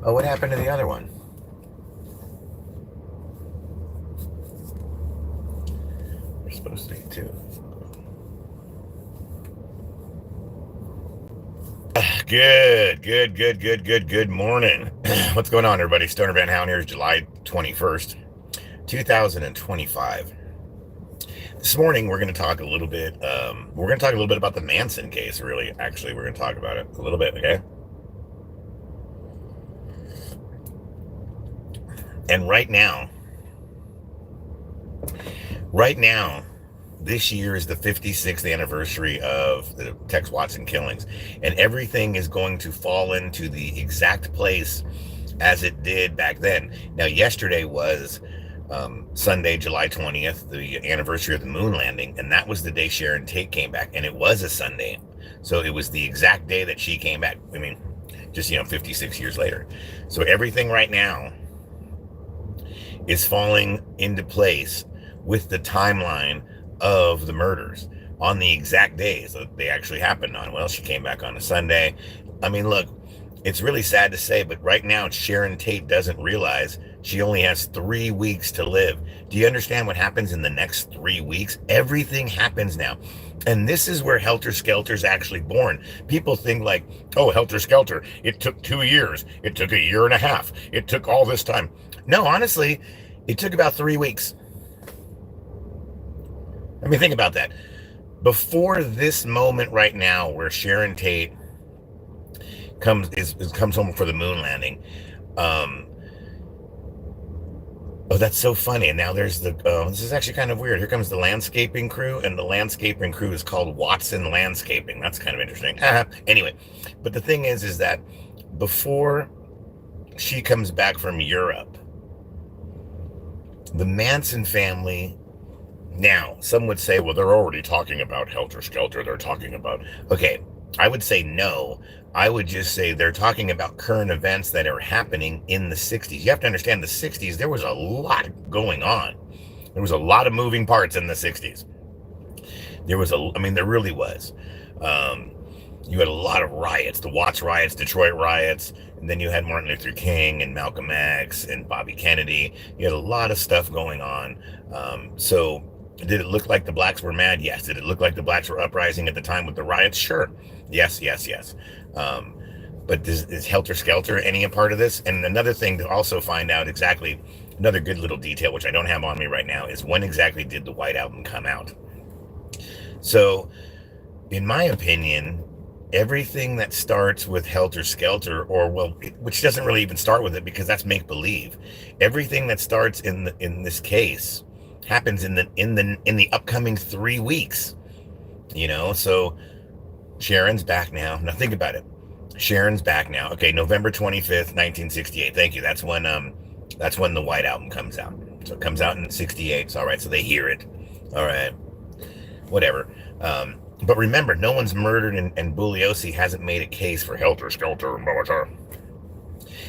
Oh, what happened to the other one? We're supposed to be two. Good morning. What's going on, everybody? Stoner Van Hound here is July 21st, 2025. This morning, we're going to talk a little bit. We're going to talk a little bit about the Manson case, really. Actually, we're going to talk about it a little bit, okay? And right now, this year is the 56th anniversary of the Tex Watson killings, and everything is going to fall into the exact place as it did back then. Now, yesterday was Sunday, July 20th, the anniversary of the moon landing, and that was the day Sharon Tate came back, and it was a Sunday. So it was the exact day that she came back. I mean, just, 56 years later. So everything right now is falling into place with the timeline of the murders on the exact days that they actually happened on. Well, she came back on a Sunday. I mean, look, it's really sad to say, but right now Sharon Tate doesn't realize she only has 3 weeks to live. Do you understand what happens in the next 3 weeks? Everything happens now. And this is where Helter Skelter is actually born. People think like, oh, Helter Skelter, it took 2 years. It took a year and a half. It took all this time. No, honestly, it took about 3 weeks. I mean, think about that. Before this moment right now where Sharon Tate comes home for the moon landing. Um, oh, that's so funny. And now there's this is actually kind of weird. Here comes the landscaping crew, and the landscaping crew is called Watson Landscaping. That's kind of interesting. Anyway, but the thing is that before she comes back from Europe, the Manson family. Now, some would say, well, they're already talking about Helter Skelter. They're talking about, okay, I would say no. I would just say they're talking about current events that are happening in the 60s. You have to understand the 60s, there was a lot going on. There was a lot of moving parts in the 60s. There really was. You had a lot of riots, the Watts riots, Detroit riots, and then you had Martin Luther King and Malcolm X and Bobby Kennedy. You had a lot of stuff going on. So did it look like the blacks were mad? Yes. Did it look like the blacks were uprising at the time with the riots? Sure. Yes. But is Helter Skelter any a part of this? And another thing to also find out exactly, another good little detail, which I don't have on me right now, is when exactly did the White Album come out? So, in my opinion, everything that starts with Helter Skelter, which doesn't really even start with it because that's make believe. Everything that starts in this case happens in the upcoming 3 weeks. So Sharon's back now. Now think about it. Sharon's back now. Okay, November 25th, 1968. Thank you. That's when the White Album comes out. So it comes out in 68. So all right, so they hear it. All right. Whatever. But remember, no one's murdered, and Bugliosi hasn't made a case for Helter Skelter and blah, blah, blah.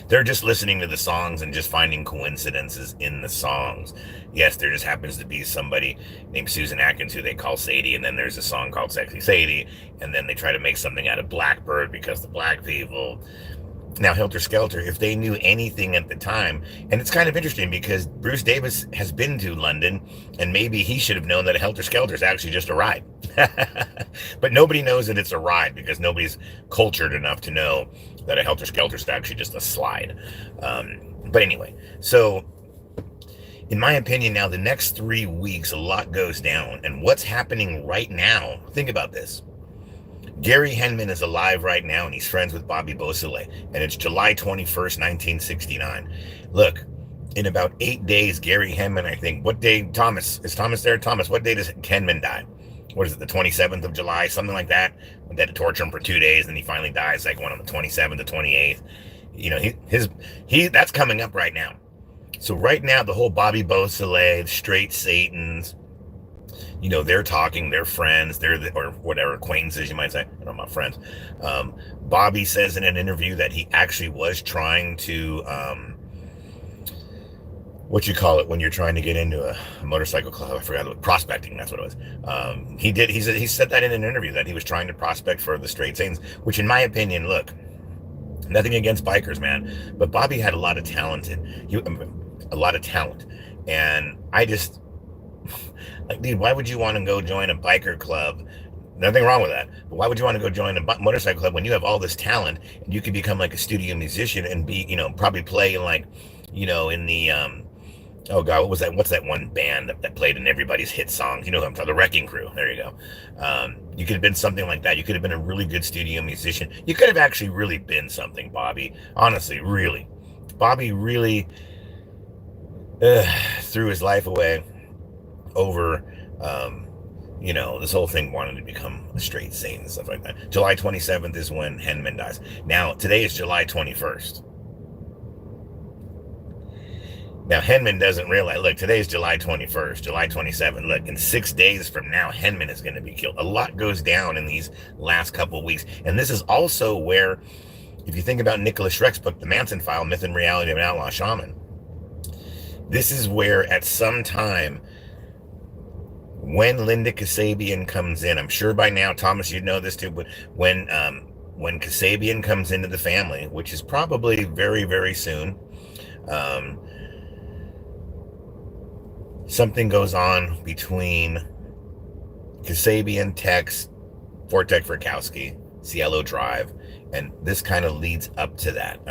They're just listening to the songs and just finding coincidences in the songs. Yes, there just happens to be somebody named Susan Atkins who they call Sadie, and then there's a song called Sexy Sadie, and then they try to make something out of Blackbird because the black people. Now, Helter Skelter, if they knew anything at the time, and it's kind of interesting because Bruce Davis has been to London, and maybe he should have known that a Helter Skelter is actually just a ride. But nobody knows that it's a ride because nobody's cultured enough to know that a Helter Skelter is actually just a slide. But anyway, so in my opinion, now the next 3 weeks, a lot goes down. And what's happening right now, think about this. Gary Henman is alive right now, and he's friends with Bobby Beausoleil. And it's July 21st, 1969. Look, in about 8 days, Gary Henman, I think, what day, Thomas, is Thomas there? Thomas, what day does Henman die? What is it, the 27th of July, something like that? They had to torture him for 2 days, and he finally dies, like one on the 27th, the 28th. That's coming up right now. So right now, the whole Bobby Beausoleil, straight Satans, they're talking, they're friends, or whatever, acquaintances, you might say. I don't know about friends. Bobby says in an interview that he actually was trying to what you call it when you're trying to get into a motorcycle club. I forgot what prospecting. That's what it was. He did. He said that in an interview that he was trying to prospect for the straight Saints, which, in my opinion, look, nothing against bikers, man, but Bobby had a lot of a lot of talent, and I just like, dude, why would you want to go join a biker club? Nothing wrong with that. But why would you want to go join a motorcycle club when you have all this talent and you could become like a studio musician and be, probably play in like, in the oh god, what was that? What's that one band that played in everybody's hit songs? You know who I'm talking, the Wrecking Crew. There you go. You could have been something like that. You could have been a really good studio musician. You could have actually really been something, Bobby. Honestly, really. Bobby really threw his life away over, this whole thing wanted to become a straight saint and stuff like that. July 27th is when Henman dies. Now, today is July 21st. Now, Henman doesn't realize, look, today is July 21st, July 27th. Look, in 6 days from now, Henman is going to be killed. A lot goes down in these last couple of weeks. And this is also where, if you think about Nicholas Schreck's book, The Manson File, Myth and Reality of an Outlaw Shaman, this is where at some time, when Linda Kasabian comes in, I'm sure by now, Thomas, you'd know this too, but when Kasabian comes into the family, which is probably very, very soon, something goes on between Kasabian, Tex, Vortek Verkowski, Cielo Drive, and this kind of leads up to that.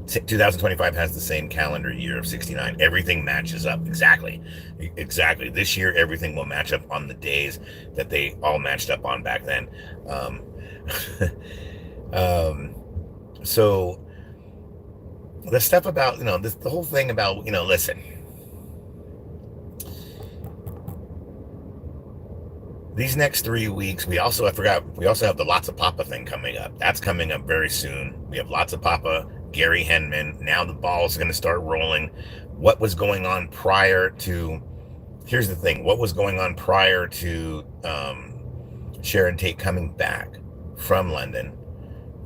2025 has the same calendar year of 69. Everything matches up exactly. This year, everything will match up on the days that they all matched up on back then. So the stuff about, the whole thing about, listen, these next 3 weeks, we also have the Lots of Papa thing coming up. That's coming up very soon. We have Lots of Papa, Gary Henman. Now the ball's going to start rolling. What was going on prior to, here's the thing, what was going on prior to Sharon Tate coming back from London,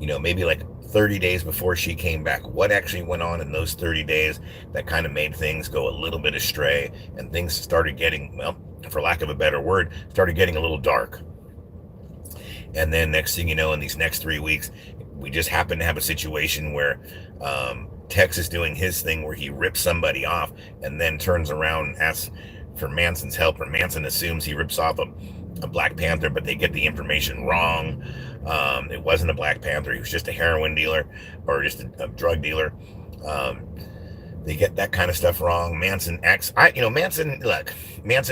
maybe like 30 days before she came back, what actually went on in those 30 days that kind of made things go a little bit astray, and things started getting, well, for lack of a better word, started getting a little dark. And then next thing you know, in these next 3 weeks, we just happen to have a situation where Tex is doing his thing where he rips somebody off and then turns around and asks for Manson's help, or Manson assumes he rips off a Black Panther, but they get the information wrong. It wasn't a Black Panther. He was just a heroin dealer or just a drug dealer. They get that kind of stuff wrong. Manson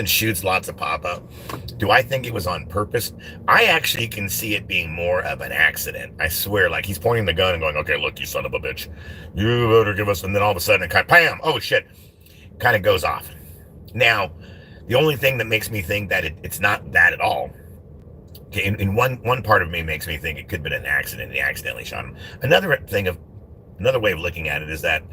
shoots Lots of Papa. Do I think it was on purpose? I actually can see it being more of an accident. I swear, like he's pointing the gun and going, okay, look, you son of a bitch. You better give us, and then all of a sudden it kind of, bam, oh shit, kind of goes off. Now, the only thing that makes me think that it's not that at all, okay, in one part of me makes me think it could have been an accident. He accidentally shot him. Another way of looking at it is that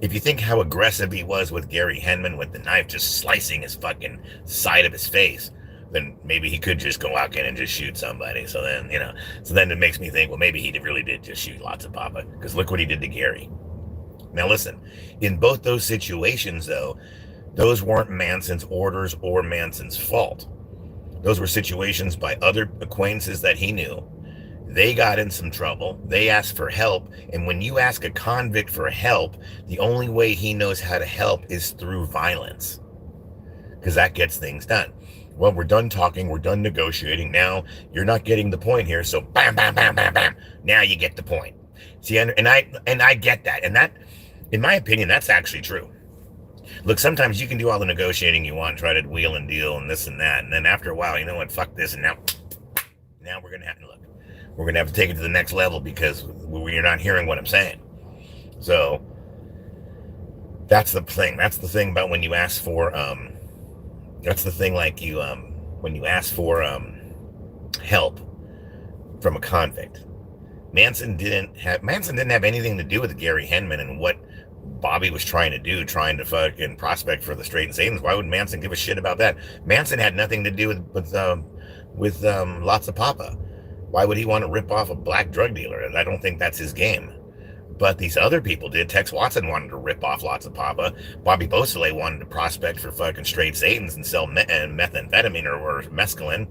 if you think how aggressive he was with Gary Henman with the knife just slicing his fucking side of his face, then maybe he could just go out and just shoot somebody. So then, it makes me think, well, maybe he really did just shoot Lots of Papa, because look what he did to Gary. Now listen, in both those situations though, those weren't Manson's orders or Manson's fault. Those were situations by other acquaintances that he knew. They got in some trouble. They asked for help. And when you ask a convict for help, the only way he knows how to help is through violence, because that gets things done. Well, we're done talking. We're done negotiating. Now you're not getting the point here. So bam, bam, bam, bam, bam. Now you get the point. See, and I get that. And that, in my opinion, that's actually true. Look, sometimes you can do all the negotiating you want, try to wheel and deal and this and that. And then after a while, you know what? Fuck this. And now we're going to have to look. We're going to have to take it to the next level because you're not hearing what I'm saying. So that's the thing. That's the thing about when you ask for, that's the thing, like when you ask for help from a convict. Manson didn't have anything to do with Gary Henman and what Bobby was trying to do, trying to fucking prospect for the straight and Satans. Why would Manson give a shit about that? Manson had nothing to do with Lots of Papa. Why would he want to rip off a black drug dealer? I don't think that's his game. But these other people did. Tex Watson wanted to rip off lots of Papa. Bobby Beausoleil wanted to prospect for fucking straight Satans and sell methamphetamine or mescaline.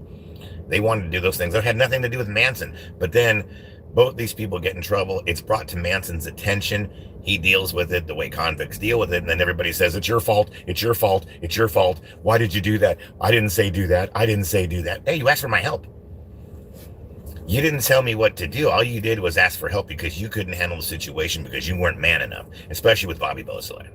They wanted to do those things. That had nothing to do with Manson. But then both these people get in trouble. It's brought to Manson's attention. He deals with it the way convicts deal with it. And then everybody says, it's your fault. It's your fault. It's your fault. Why did you do that? I didn't say do that. I didn't say do that. Hey, you asked for my help. You didn't tell me what to do. All you did was ask for help because you couldn't handle the situation because you weren't man enough, especially with Bobby Beausoleil.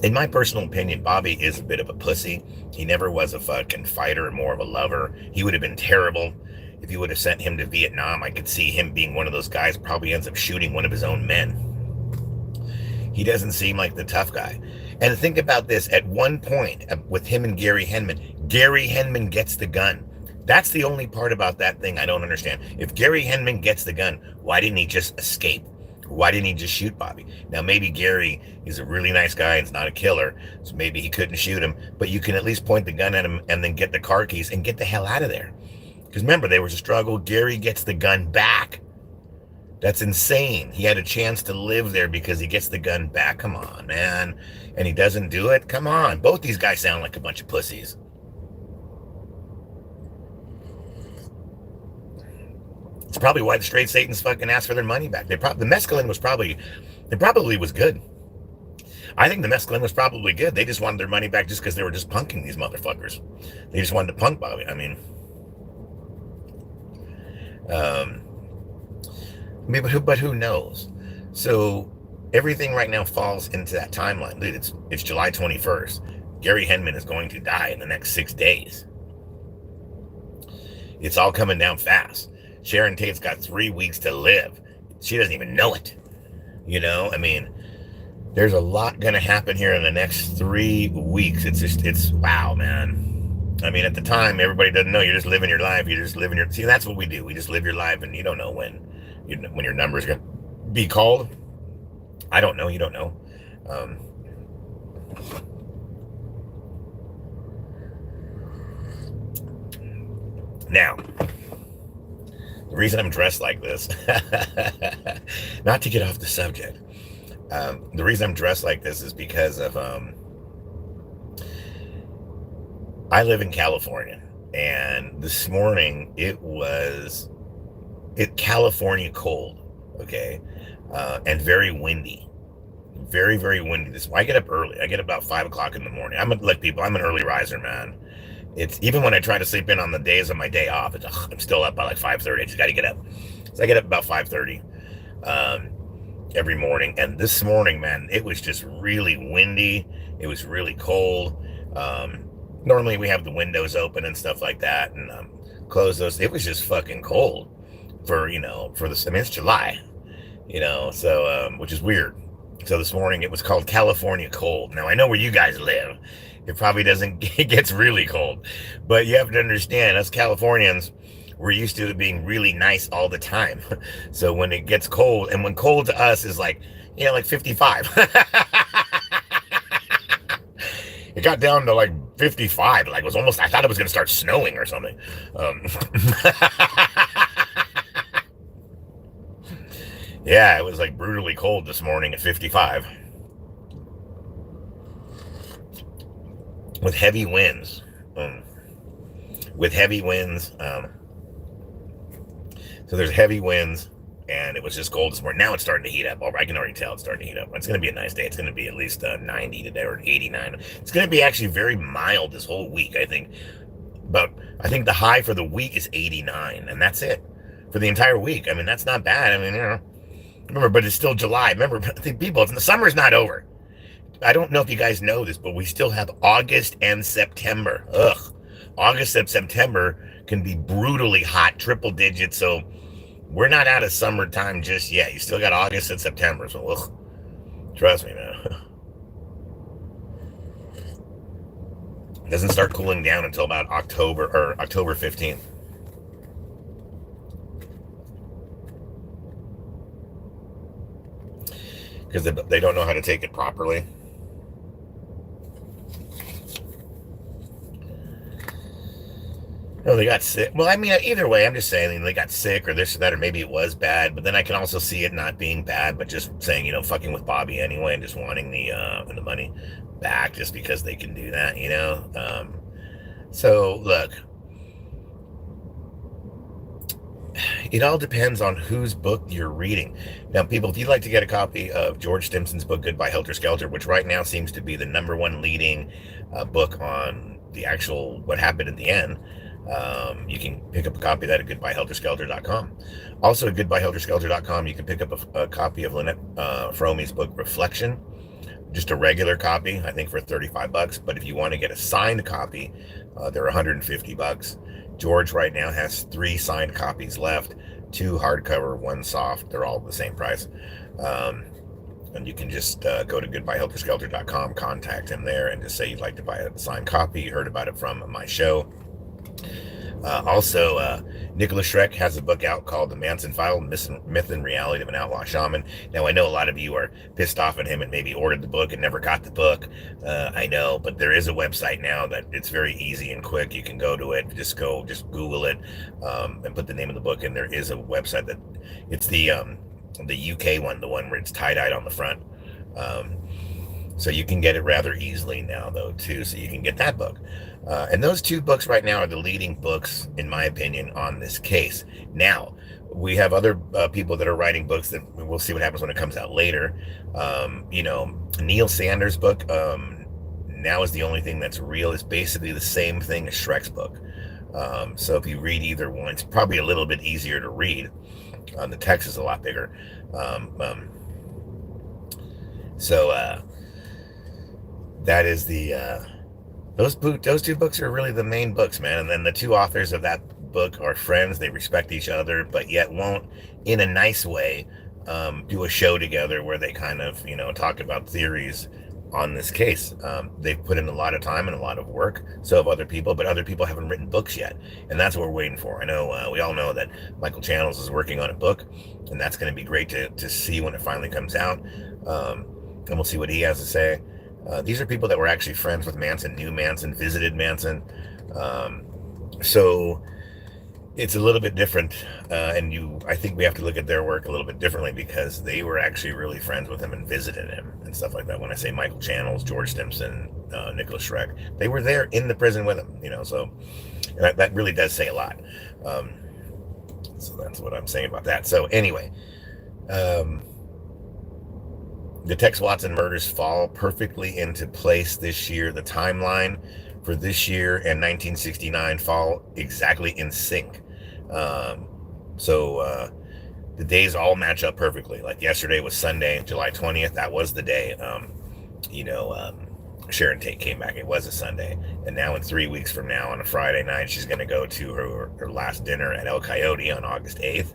In my personal opinion, Bobby is a bit of a pussy. He never was a fucking fighter, more of a lover. He would have been terrible if you would have sent him to Vietnam. I could see him being one of those guys, probably ends up shooting one of his own men. He doesn't seem like the tough guy. And think about this. At one point with him and Gary Henman gets the gun. That's the only part about that thing I don't understand. If Gary Henman gets the gun, why didn't he just escape? Why didn't he just shoot Bobby? Now, maybe Gary is a really nice guy and is not a killer, so maybe he couldn't shoot him, but you can at least point the gun at him and then get the car keys and get the hell out of there. Because remember, there was a struggle. Gary gets the gun back. That's insane. He had a chance to live there because he gets the gun back. Come on, man. And he doesn't do it? Come on. Both these guys sound like a bunch of pussies. It's probably why the straight Satans fucking asked for their money back. The mescaline was probably good. I think the mescaline was probably good. They just wanted their money back just because they were just punking these motherfuckers. They just wanted to punk Bobby. I mean, but who knows? So everything right now falls into that timeline. Dude, it's July 21st. Gary Henman is going to die in the next 6 days. It's all coming down fast. Sharon Tate's got 3 weeks to live. She doesn't even know it. You know, I mean, there's a lot going to happen here in the next 3 weeks. It's wow, man. I mean, at the time, everybody doesn't know. You're just living your life. See, that's what we do. We just live your life, and you don't know when your number is going to be called. I don't know. You don't know. Now, the reason I'm dressed like this, not to get off the subject, the reason I'm dressed like this is because of, I live in California, and this morning it California cold, okay, and very windy. Very, very windy. I get up early. I get up about 5 o'clock in the morning. I'm an early riser, man. It's even when I try to sleep in on the days of my day off, I'm still up by like 5:30. I just got to get up. So I get up about 5:30 every morning. And this morning, man, it was just really windy. It was really cold. Normally we have the windows open and stuff like that, and close those. It was just fucking cold it's July, so which is weird. So this morning it was called California cold. Now I know where you guys live. It probably it gets really cold, but you have to understand, us Californians, we're used to it being really nice all the time. So when it gets cold, and when cold to us is like 55. It got down to like 55. Like I thought it was going to start snowing or something. Yeah, it was like brutally cold this morning at 55. With heavy winds. So there's heavy winds, and it was just cold this morning. Now it's starting to heat up. I can already tell it's starting to heat up. It's going to be a nice day. It's going to be at least 90 today, or 89. It's going to be actually very mild this whole week, I think. But I think the high for the week is 89, and that's it for the entire week. I mean, that's not bad. I mean, remember, but it's still July. Remember, people, the summer's not over. I don't know if you guys know this, but we still have August and September. August and September can be brutally hot, triple digits. So we're not out of summertime just yet. You still got August and September. So trust me, man. It doesn't start cooling down until about October 15th. Because they don't know how to take it properly. No, they got sick. Well, I mean, either way, I'm just saying they got sick or this or that, or maybe it was bad. But then I can also see it not being bad, but just saying, fucking with Bobby anyway, and just wanting the money back just because they can do that. So look, it all depends on whose book you're reading. Now, people, if you'd like to get a copy of George Stimson's book Goodbye Helter Skelter, which right now seems to be the number one leading book on the actual what happened at the end, you can pick up a copy of that at goodbyehelterskelter.com. Also at goodbyehelterskelter.com, you can pick up a copy of Lynette Fromey's book Reflection, just a regular copy, I think for $35. But if you want to get a signed copy, they're $150. George right now has 3 signed copies left, 2 hardcover, 1 soft. They're all the same price. And you can just go to goodbyehelterskelter.com, contact him there, and just say you'd like to buy a signed copy. You heard about it from my show. Also, Nicholas Schreck has a book out called The Manson File, Myth and Reality of an Outlaw Shaman. Now, I know a lot of you are pissed off at him and maybe ordered the book and never got the book. I know, but there is a website now that it's very easy and quick. You can go to it, just Google it, and put the name of the book in. There is a website that, it's the UK one, the one where it's tie-dyed on the front. So you can get it rather easily now, though, too. So you can get that book. And those 2 books right now are the leading books, in my opinion, on this case. Now, we have other people that are writing books that we'll see what happens when it comes out later. Neil Sanders' book, Now is the Only Thing That's Real, is basically the same thing as Schreck's book. So if you read either one, it's probably a little bit easier to read. The text is a lot bigger. That is those 2 books are really the main books, man. And then the 2 authors of that book are friends. They respect each other, but yet won't, in a nice way, do a show together where they kind of, talk about theories on this case. They've put in a lot of time and a lot of work. So have other people, but other people haven't written books yet. And that's what we're waiting for. I know we all know that Michael Channels is working on a book, and that's going to be great to see when it finally comes out. And we'll see what he has to say. These are people that were actually friends with Manson, knew Manson, visited Manson. So it's a little bit different. I think we have to look at their work a little bit differently because they were actually really friends with him and visited him and stuff like that. When I say Michael Channels, George Stimson, Nicholas Schreck, they were there in the prison with him, so that really does say a lot. So that's what I'm saying about that. So anyway, the Tex Watson murders fall perfectly into place this year. The timeline for this year and 1969 fall exactly in sync. So the days all match up perfectly. Like yesterday was Sunday, July 20th. That was the day, Sharon Tate came back. It was a Sunday. And now in 3 weeks from now on a Friday night, she's going to go to her last dinner at El Coyote on August 8th.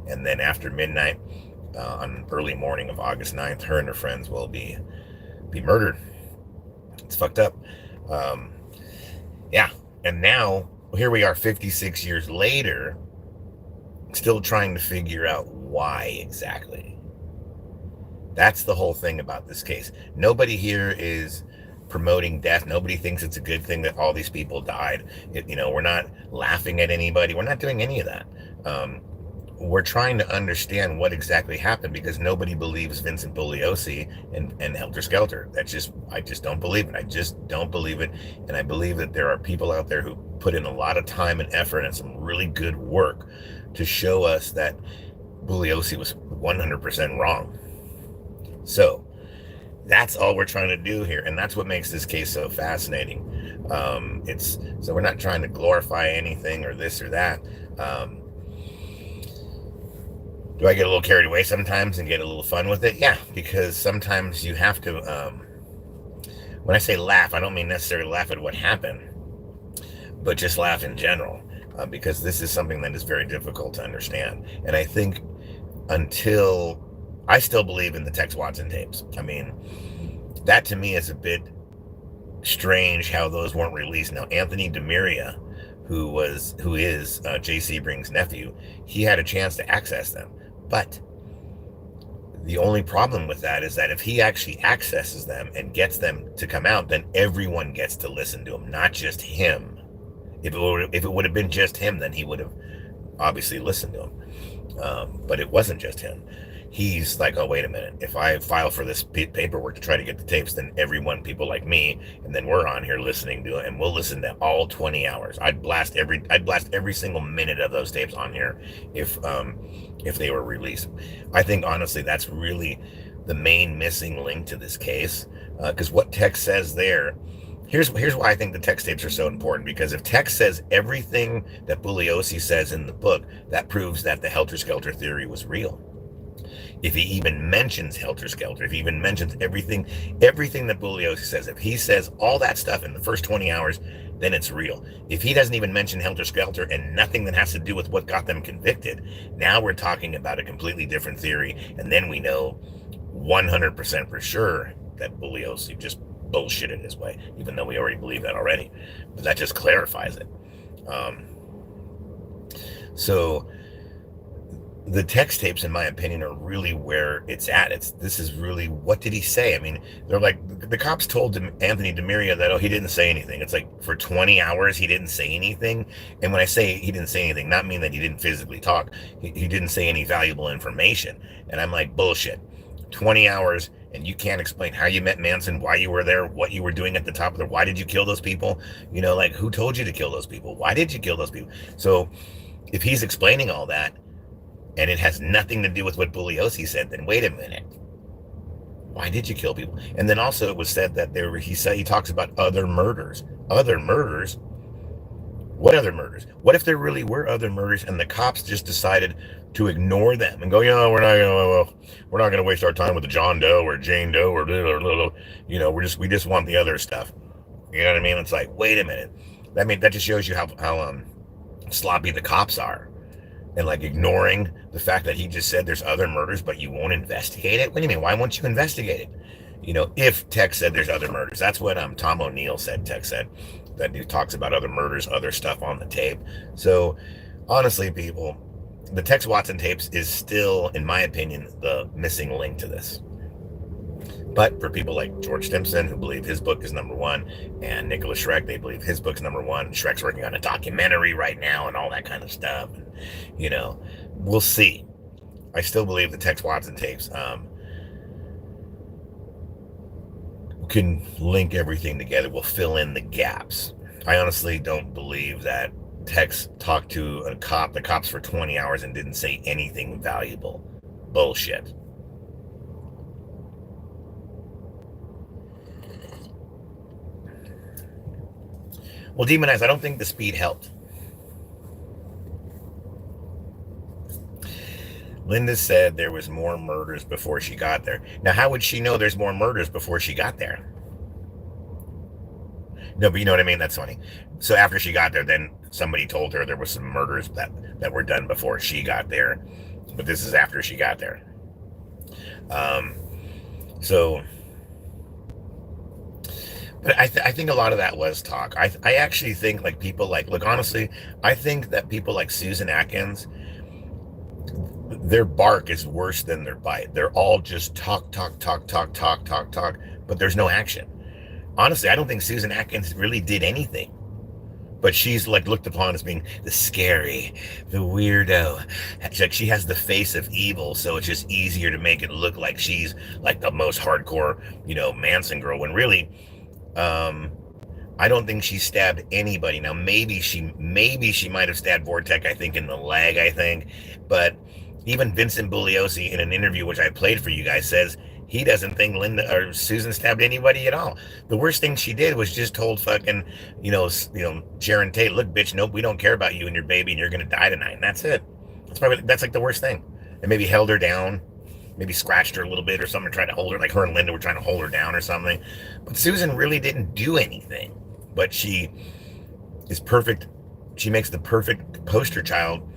And then after midnight, on early morning of August 9th, her and her friends will be murdered. It's fucked up. Yeah. And now here we are 56 years later, still trying to figure out why exactly. That's the whole thing about this case. Nobody here is promoting death. Nobody thinks it's a good thing that all these people died. We're not laughing at anybody. We're not doing any of that. We're trying to understand what exactly happened because nobody believes Vincent Bugliosi and Helter Skelter. I just don't believe it. I just don't believe it. And I believe that there are people out there who put in a lot of time and effort and some really good work to show us that Bugliosi was 100% wrong. So that's all we're trying to do here. And that's what makes this case so fascinating. So we're not trying to glorify anything or this or that. Do I get a little carried away sometimes and get a little fun with it? Yeah, because sometimes you have to, when I say laugh, I don't mean necessarily laugh at what happened, but just laugh in general, because this is something that is very difficult to understand. And I think I still believe in the Tex Watson tapes. I mean, that to me is a bit strange how those weren't released. Now, Anthony DeMaria, who is J. Sebring's nephew, he had a chance to access them. But the only problem with that is that if he actually accesses them and gets them to come out, then everyone gets to listen to them, not just him. If it would have been just him, then he would have obviously listened to him. But it wasn't just him. He's like, oh, wait a minute. If I file for this paperwork to try to get the tapes, then everyone, people like me, and then we're on here listening to it, and we'll listen to all 20 hours. I'd blast every single minute of those tapes on here if they were released. I think honestly, that's really the main missing link to this case, because what text says there. Here's why I think the text tapes are so important, because if text says everything that Bugliosi says in the book, that proves that the helter-skelter theory was real. If he even mentions helter-skelter, if he even mentions everything that Bugliosi says, if he says all that stuff in the first 20 hours, then it's real. If he doesn't even mention helter-skelter and nothing that has to do with what got them convicted, now we're talking about a completely different theory, and then we know 100% for sure that Bugliosi just bullshitted his way, even though we already believe that already. But that just clarifies it. So the text tapes, in my opinion, are really where it's at. This is really, what did he say? I mean, they're like, the cops told Anthony DeMaria that, oh, he didn't say anything. It's like, for 20 hours, he didn't say anything. And when I say he didn't say anything, not mean that he didn't physically talk. He didn't say any valuable information. And I'm like, bullshit. 20 hours, and you can't explain how you met Manson, why you were there, what you were doing at the top of there, why did you kill those people? You know, like, who told you to kill those people? Why did you kill those people? So if he's explaining all that, and it has nothing to do with what Bugliosi said, then wait a minute. Why did you kill people? And then also it was said that he talks about other murders. Other murders? What other murders? What if there really were other murders and the cops just decided to ignore them and go, we're not going to waste our time with the John Doe or Jane Doe or we just want the other stuff. You know what I mean? It's like, wait a minute. That just shows you how sloppy the cops are. And like ignoring the fact that he just said there's other murders, but you won't investigate it. What do you mean? Why won't you investigate it? If Tex said there's other murders, that's what Tom O'Neill said. Tex said that he talks about other murders, other stuff on the tape. So honestly, people, the Tex Watson tapes is still, in my opinion, the missing link to this. But for people like George Stimson, who believe his book is number one, and Nicholas Schreck, they believe his book's number one. Schreck's working on a documentary right now and all that kind of stuff. And, we'll see. I still believe the Tex Watson tapes can link everything together, will fill in the gaps. I honestly don't believe that Tex talked to the cops for 20 hours and didn't say anything valuable. Bullshit. Well, Demonize, I don't think the speed helped. Linda said there was more murders before she got there. Now, how would she know there's more murders before she got there? No, but you know what I mean? That's funny. So after she got there, then somebody told her there was some murders that were done before she got there. But this is after she got there. But I think a lot of that was talk. I actually think like people like, look, honestly, I think that people like Susan Atkins, their bark is worse than their bite. They're all just talk, but there's no action. Honestly, I don't think Susan Atkins really did anything. But she's like looked upon as being the scary, the weirdo. She has the face of evil, so it's just easier to make it look like she's like the most hardcore, Manson girl, when really, I don't think she stabbed anybody. Now, maybe she might have stabbed Vortek, I think, in the leg, I think. But even Vincent Bugliosi, in an interview, which I played for you guys, says he doesn't think Linda or Susan stabbed anybody at all. The worst thing she did was just told fucking, Sharon Tate, look, bitch, nope, we don't care about you and your baby, and you're going to die tonight. And that's it. That's like the worst thing. And maybe held her down, maybe scratched her a little bit or something, tried to hold her, like her and Linda were trying to hold her down or something. But Susan really didn't do anything. But she is perfect. She makes the perfect poster child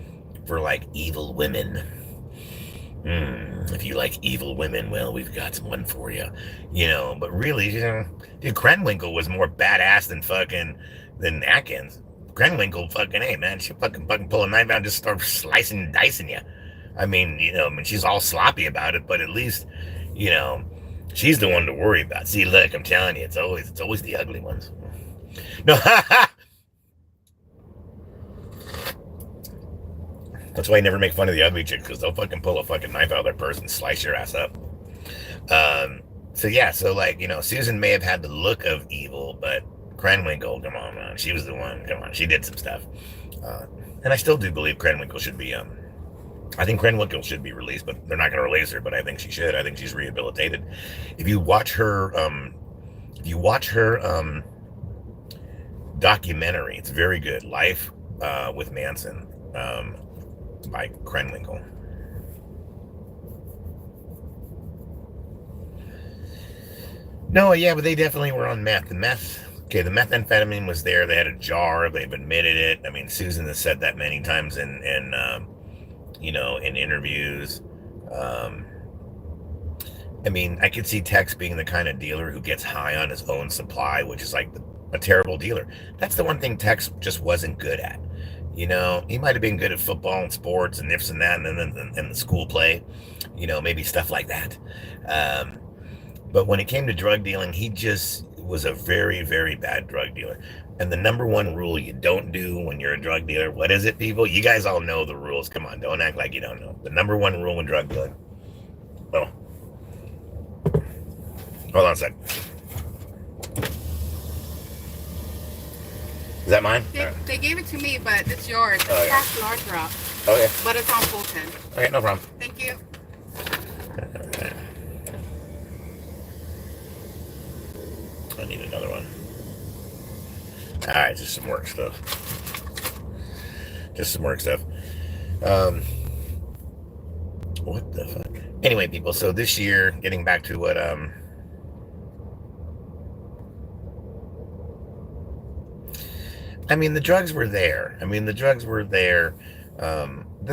for like evil women. If you like evil women, well, we've got one for you, but really, dude, Krenwinkel was more badass than Atkins. Krenwinkel fucking, hey man, she fucking pull a knife out and just start slicing and dicing you. I mean, she's all sloppy about it, but at least, she's the one to worry about. See, look, I'm telling you, it's always the ugly ones. No, That's why I never make fun of the ugly chicks, because they'll fucking pull a fucking knife out of their purse and slice your ass up. Um, so yeah, so like, Susan may have had the look of evil, but Krenwinkel, come on, man, she was the one. Come on, she did some stuff, and I still do believe Krenwinkel should be. I think Krenwinkel should be released, but they're not going to release her. But I think she should. I think she's rehabilitated. If you watch her, documentary, it's very good. Life with Manson, by Krenwinkel. No, yeah, but they definitely were on meth. The methamphetamine was there. They had a jar. They've admitted it. I mean, Susan has said that many times in interviews. Um, I mean, I could see Tex being the kind of dealer who gets high on his own supply, which is like a terrible dealer. That's the one thing Tex just wasn't good at. He might have been good at football and sports and this and that, and then and the school play, maybe stuff like that. Um, But when it came to drug dealing, he just was a very, very bad drug dealer. And the number one rule you don't do when you're a drug dealer, what is it, people? You guys all know the rules. Come on, don't act like you don't know. The number one rule when drug dealing. Oh, hold on a sec. Is that mine? They gave it to me, but it's yours. It's past large drop. Okay. But it's on Fulton. Okay, no problem. Thank you. I need another one. Alright, just some work stuff. What the fuck? Anyway, people, so this year, getting back to what, I mean, the drugs were there. The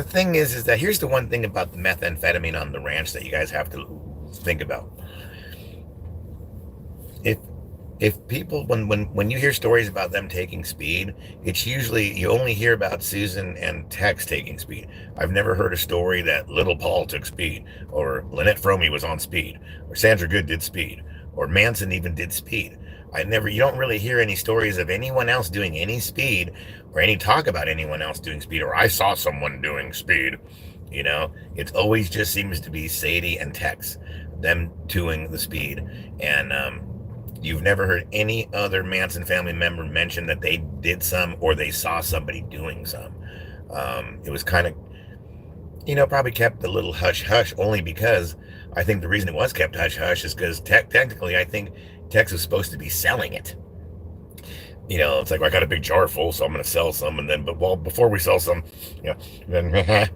thing is that here's the one thing about the methamphetamine on the ranch that you guys have to think about. If if people when you hear stories about them taking speed, it's usually you only hear about Susan and Tex taking speed. I've never heard a story that Little Paul took speed, or Lynette Fromey was on speed, or Sandra Good did speed, or Manson even did speed. You don't really hear any stories of anyone else doing any speed, or any talk about anyone else doing speed, or I saw someone doing speed. It always just seems to be Sadie and Tex, them doing the speed. And you've never heard any other Manson family member mention that they did some or they saw somebody doing some. It was kind of, probably kept a little hush hush, only because I think the reason it was kept hush hush is because technically I think Tex was supposed to be selling it. It's like, well, I got a big jar full, so I'm going to sell some. And then, before we sell some, then, a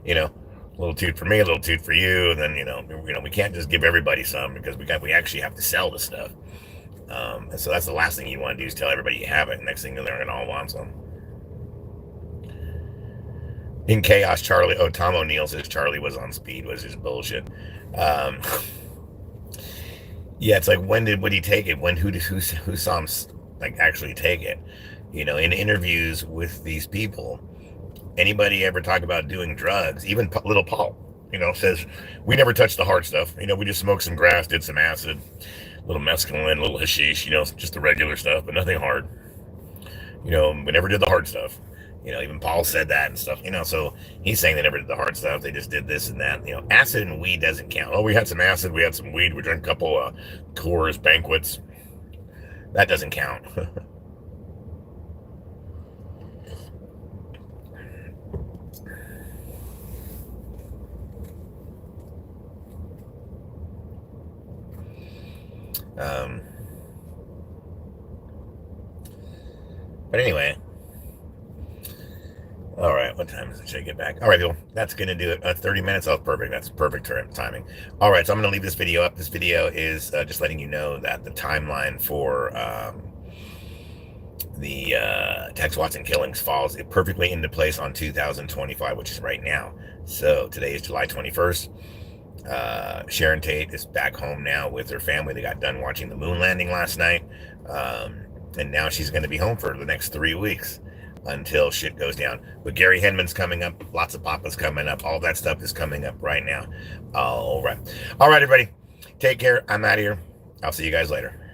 little toot for me, a little toot for you. And then, we can't just give everybody some, because we actually have to sell the stuff. And so that's the last thing you want to do, is tell everybody you have it. Next thing they're going to all want some. In chaos, Tom O'Neill says Charlie was on speed, was his bullshit. Yeah, it's like, when would he take it? Who saw him actually take it? In interviews with these people, anybody ever talk about doing drugs? Even Little Paul, says, we never touched the hard stuff. We just smoked some grass, did some acid, a little mescaline, a little hashish, just the regular stuff, but nothing hard. We never did the hard stuff. Even Paul said that and stuff. So he's saying they never did the hard stuff. They just did this and that. Acid and weed doesn't count. Oh, we had some acid, we had some weed, we drank a couple Coors banquets. That doesn't count. But anyway. All right, what time is it? Should I get back? All right, people, that's going to do it. 30 minutes. Oh, perfect. That's perfect timing. All right, so I'm going to leave this video up. This video is just letting you know that the timeline for the Tex Watson killings falls perfectly into place on 2025, which is right now. So today is July 21st. Sharon Tate is back home now with her family. They got done watching the moon landing last night. And now she's going to be home for the next 3 weeks until shit goes down. But Gary Henman's coming up. Lots of Papa's coming up. All that stuff is coming up right now. All right. All right, everybody. Take care. I'm out of here. I'll see you guys later.